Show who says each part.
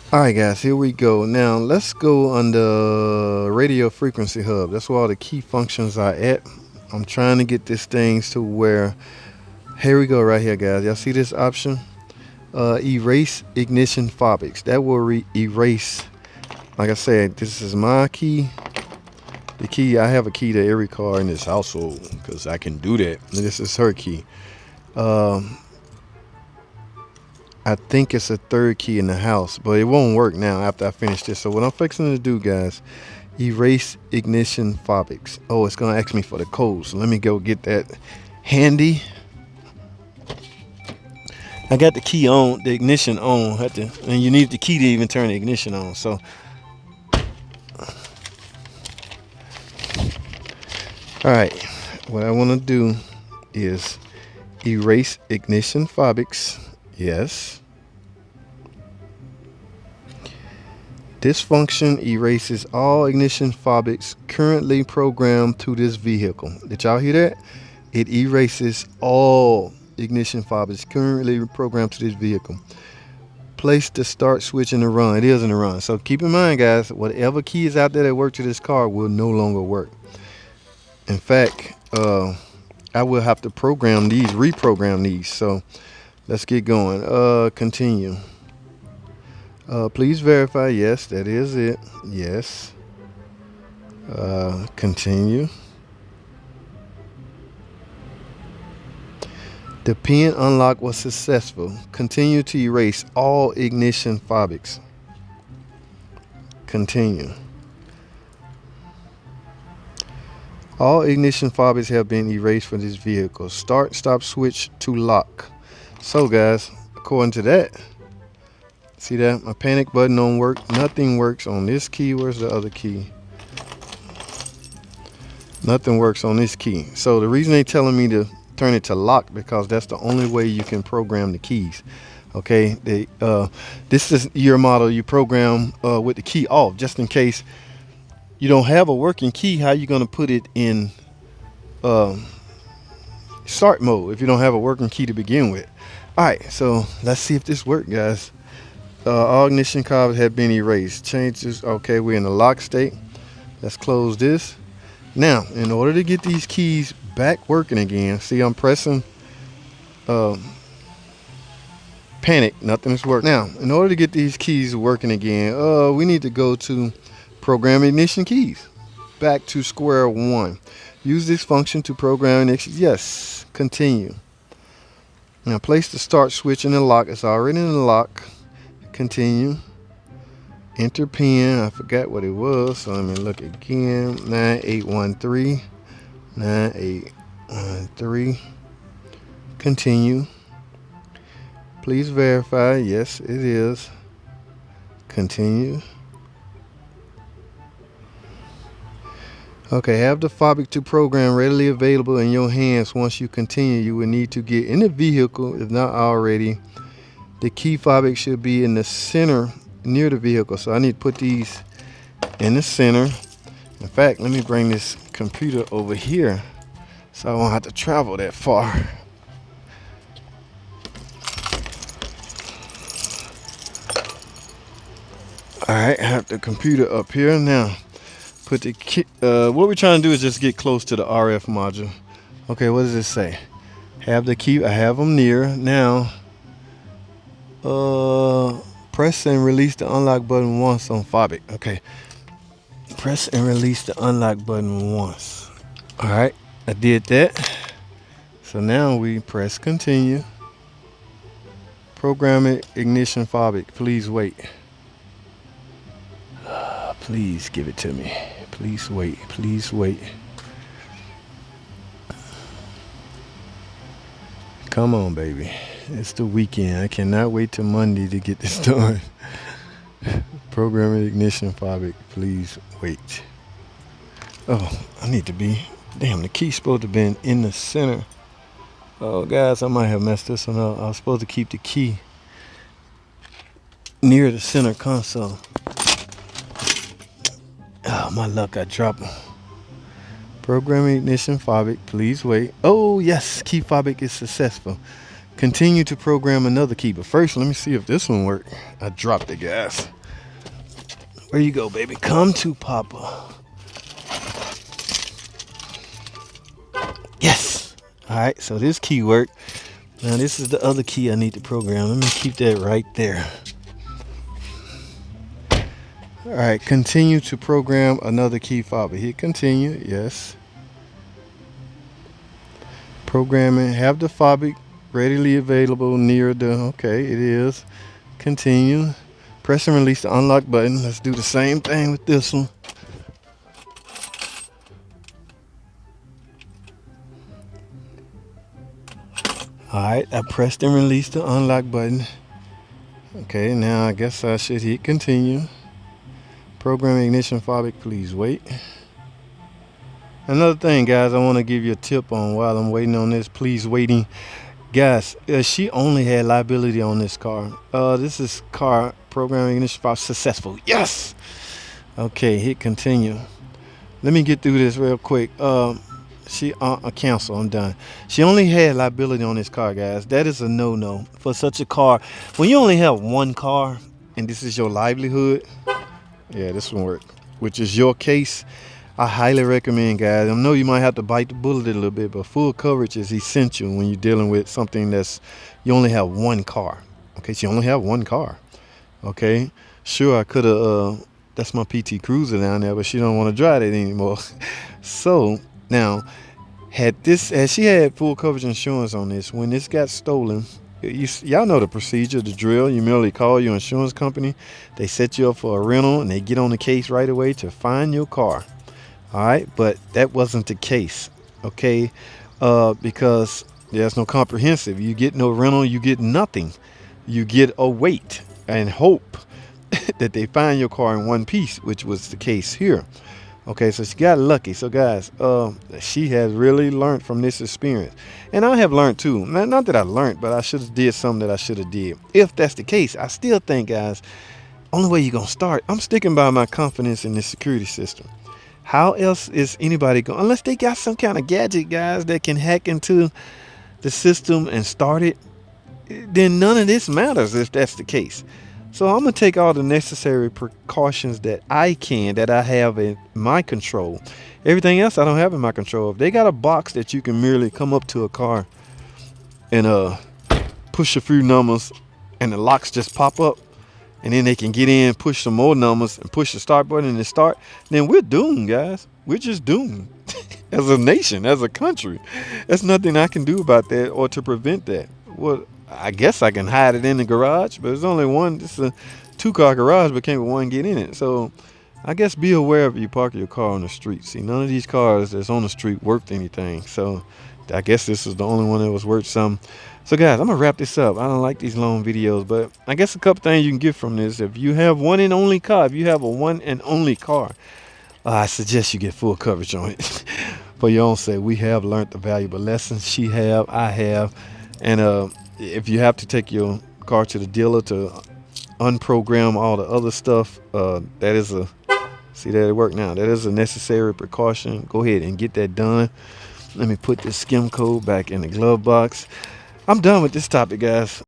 Speaker 1: All right, guys, here we go. Now let's go on the radio frequency hub. That's where all the key functions are at. I'm trying to get this things to where, here we go right here, guys. Y'all see this option? Erase ignition phobics. That will erase, like I said, this is my key. The key, I have a key to every car in this household because I can do that. This is her key. Um, I think it's a third key in the house, but it won't work now after I finish this. So what I'm fixing to do, guys, erase ignition phobics. Oh, it's gonna ask me for the code, so let me go get that handy. I got the key on, the ignition on, and you need the key to even turn the ignition on. So, all right, what I want to do is erase ignition phobics. Yes. This function erases all ignition phobics currently programmed to this vehicle. Did y'all hear that? It erases all ignition phobics currently programmed to this vehicle. Place the start switch in the run. It is in the run. So keep in mind, guys, whatever key is out there that work to this car will no longer work. In fact, I will have to reprogram these. So let's get going. Continue. Please verify. Yes, that is it. Yes. Continue. The pin unlock was successful. Continue to erase all ignition phobics. Continue. All ignition phobics have been erased from this vehicle. Start, stop, switch to lock. So, guys, according to that, see that? My panic button don't work. Nothing works on this key. Where's the other key? Nothing works on this key. So the reason they're telling me to turn it to lock, because that's the only way you can program the keys. Okay, this is your model you program with the key off, just in case you don't have a working key. How you going to put it in start mode if you don't have a working key to begin with? All right, so let's see if this works, guys. All ignition covers have been erased. Changes. Okay, we're in the lock state. Let's close this. Now, in order to get these keys back working again, see, I'm pressing panic. Nothing is working. Now, in order to get these keys working again, we need to go to program ignition keys. Back to square one. Use this function to program ignition. Yes. Continue. Now, place the start switch in the lock. It's already in the lock. Continue. Enter pin. I forgot what it was, so let me look again. 9813. 9813. Continue. Please verify. Yes, it is. Continue. Okay, have the phobic to program readily available in your hands. Once you continue, you will need to get in the vehicle, if not already. The key phobic should be in the center near the vehicle. So I need to put these in the center. In fact, let me bring this computer over here so I won't have to travel that far. All right, I have the computer up here now. Put the key, what we're trying to do is just get close to the RF module. Okay, what does it say? Have the key. I have them near now. Press and release the unlock button once on phobic. Okay, press and release the unlock button once. All right, I did that. So now we press continue. Program it, ignition phobic. Please wait. Please give it to me. Please wait. Please wait. Come on, baby. It's the weekend. I cannot wait till Monday to get this done. Program ignition phobic. Please wait. Oh, I need to be. Damn, the key's supposed to be in the center. Oh, guys, I might have messed this one up. I was supposed to keep the key near the center console. Oh, my luck, I dropped them. Program ignition phobic. Please wait. Oh, yes, key phobic is successful. Continue to program another key. But first, let me see if this one worked. I dropped it, guys. Where you go, baby? Come to Papa. Yes. All right, so this key worked. Now this is the other key I need to program. Let me keep that right there. All right, continue to program another key fob. Hit continue. Yes. Programming. Have the fob readily available near the. Okay, it is. Continue. Press and release the unlock button. Let's do the same thing with this one. Alright, I pressed and released the unlock button. Okay, now I guess I should hit continue. Program ignition fob, please wait. Another thing, guys, I want to give you a tip on while I'm waiting on this. Please waiting. Guys, she only had liability on this car. This is car program ignition fob successful. Yes! Okay, hit continue. Let me get through this real quick. She cancel. I'm done. She only had liability on this car, guys. That is a no-no for such a car. When you only have one car and this is your livelihood, yeah, this one worked. Which is your case, I highly recommend, guys. I know you might have to bite the bullet a little bit, but full coverage is essential when you're dealing with something that's you only have one car. Okay, so you only have one car. Okay, sure, I could have. That's my PT Cruiser down there, but she don't want to drive it anymore. So now, had she had full coverage insurance on this, when this got stolen, y'all know the procedure, the drill. You merely call your insurance company, they set you up for a rental, and they get on the case right away to find your car. All right, but that wasn't the case. Okay, because there's no comprehensive. You get no rental, you get nothing. You get a wait and hope that they find your car in one piece, which was the case here. Okay, so she got lucky. So guys, she has really learned from this experience, and I have learned too. Not that I learned, but I should have did something that I should have did. If that's the case, I still think, guys, only way you're gonna start, I'm sticking by my confidence in this security system. How else is anybody going, unless they got some kind of gadget, guys, that can hack into the system and start it? Then none of this matters if that's the case. So I'm gonna take all the necessary precautions that I have in my control. Everything else I don't have in my control. If they got a box that you can merely come up to a car and push a few numbers and the locks just pop up, and then they can get in, push some more numbers and push the start button and start, then we're doomed, guys. We're just doomed. As a nation, as a country. There's nothing I can do about that or to prevent that. Well, I guess I can hide it in the garage, but there's only one. It's a 2-car garage, but can't one get in it. So I guess be aware if you park your car on the street. See, none of these cars that's on the street worth anything. So I guess this is the only one that was worth some. So guys, I'm gonna wrap this up. I don't like these long videos, but I guess a couple things you can get from this. If you have one and only car, if you have a one and only car, I suggest you get full coverage on it. For your own sake, we have learned the valuable lessons. She have, I have, and if you have to take your car to the dealer to unprogram all the other stuff, that is a, see that it work now, that is a necessary precaution. Go ahead and get that done. Let me put this skim code back in the glove box. I'm done with this topic, guys.